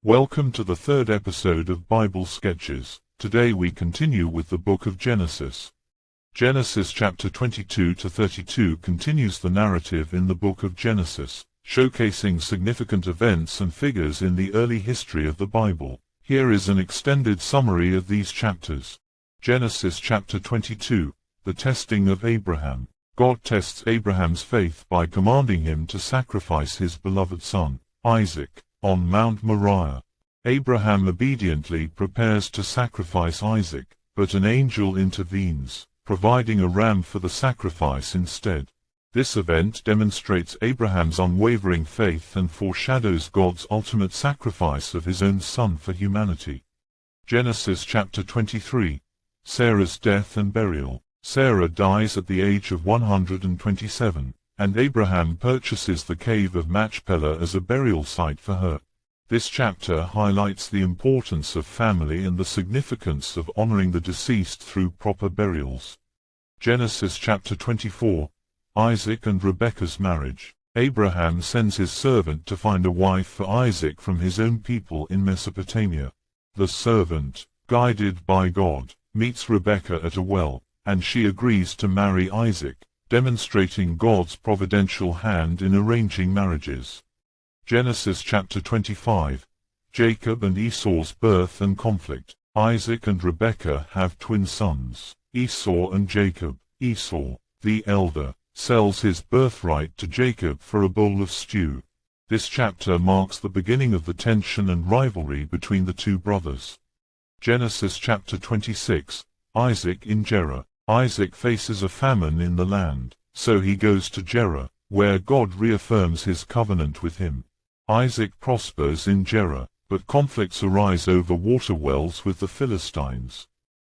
Welcome to the third episode of Bible Sketches. Today we continue with the book of Genesis. Genesis chapter 22 to 32 continues the narrative in the book of Genesis, showcasing significant events and figures in the early history of the Bible. Here is an extended summary of these chapters. Genesis chapter 22, the testing of Abraham. God tests Abraham's faith by commanding him to sacrifice his beloved son, Isaac, on Mount Moriah. Abraham obediently prepares to sacrifice Isaac, but an angel intervenes, providing a ram for the sacrifice instead. This event demonstrates Abraham's unwavering faith and foreshadows God's ultimate sacrifice of his own son for humanity. Genesis chapter 23, Sarah's death and burial. Sarah dies at the age of 127, and Abraham purchases the cave of Machpelah as a burial site for her. This chapter highlights the importance of family and the significance of honoring the deceased through proper burials. Genesis chapter 24, Isaac and Rebekah's marriage. Abraham sends his servant to find a wife for Isaac from his own people in Mesopotamia. The servant, guided by God, meets Rebekah at a well, and she agrees to marry Isaac, demonstrating God's providential hand in arranging marriages. Genesis chapter 25, Jacob and Esau's birth and conflict. Isaac and Rebekah have twin sons, Esau and Jacob. Esau, the elder, sells his birthright to Jacob for a bowl of stew. This chapter marks the beginning of the tension and rivalry between the two brothers. Genesis chapter 26, Isaac in Gerar. Isaac faces a famine in the land, so he goes to Gerar, where God reaffirms his covenant with him. Isaac prospers in Gerar, but conflicts arise over water wells with the Philistines.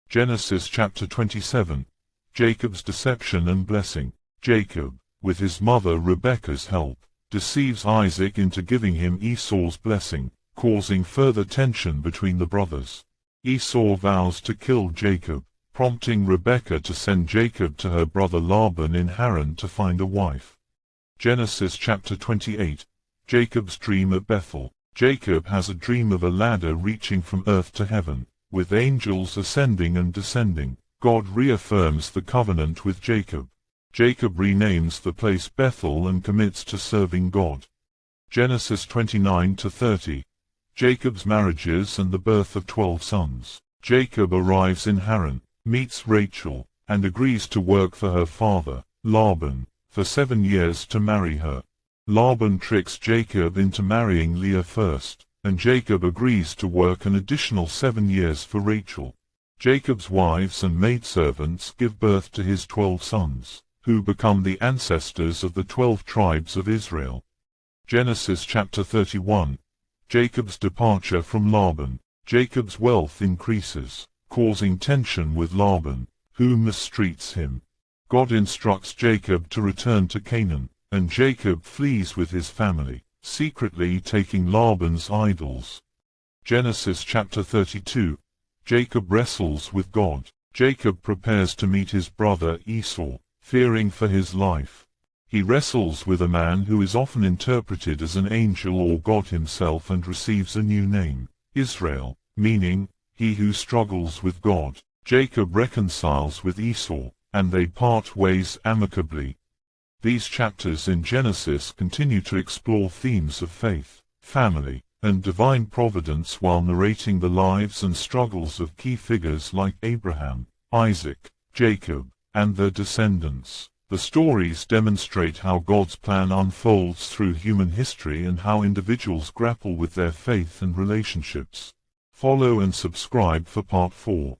Genesis chapter 27, Jacob's deception and blessing. Jacob, with his mother Rebekah's help, deceives Isaac into giving him Esau's blessing, causing further tension between the brothers. Esau vows to kill Jacob, prompting Rebekah to send Jacob to her brother Laban in Haran to find a wife. Genesis chapter 28, Jacob's dream at Bethel. Jacob has a dream of a ladder reaching from earth to heaven, with angels ascending and descending. God reaffirms the covenant with Jacob. Jacob renames the place Bethel and commits to serving God. Genesis 29 to 30, Jacob's marriages and the birth of 12 sons. Jacob arrives in Haran, meets Rachel, and agrees to work for her father, Laban, for 7 years to marry her. Laban tricks Jacob into marrying Leah first, and Jacob agrees to work an additional 7 years for Rachel. Jacob's wives and maidservants give birth to his 12 sons, who become the ancestors of the 12 tribes of Israel. Genesis chapter 31, Jacob's departure from Laban. Jacob's wealth increases, causing tension with Laban, who mistreats him. God instructs Jacob to return to Canaan, and Jacob flees with his family, secretly taking Laban's idols. Genesis chapter 32, Jacob wrestles with God. Jacob prepares to meet his brother Esau, fearing for his life. He wrestles with a man who is often interpreted as an angel or God himself and receives a new name, Israel, meaning, he who struggles with God. Jacob reconciles with Esau, and they part ways amicably. These chapters in Genesis continue to explore themes of faith, family, and divine providence while narrating the lives and struggles of key figures like Abraham, Isaac, Jacob, and their descendants. The stories demonstrate how God's plan unfolds through human history and how individuals grapple with their faith and relationships. Follow and subscribe for part 4.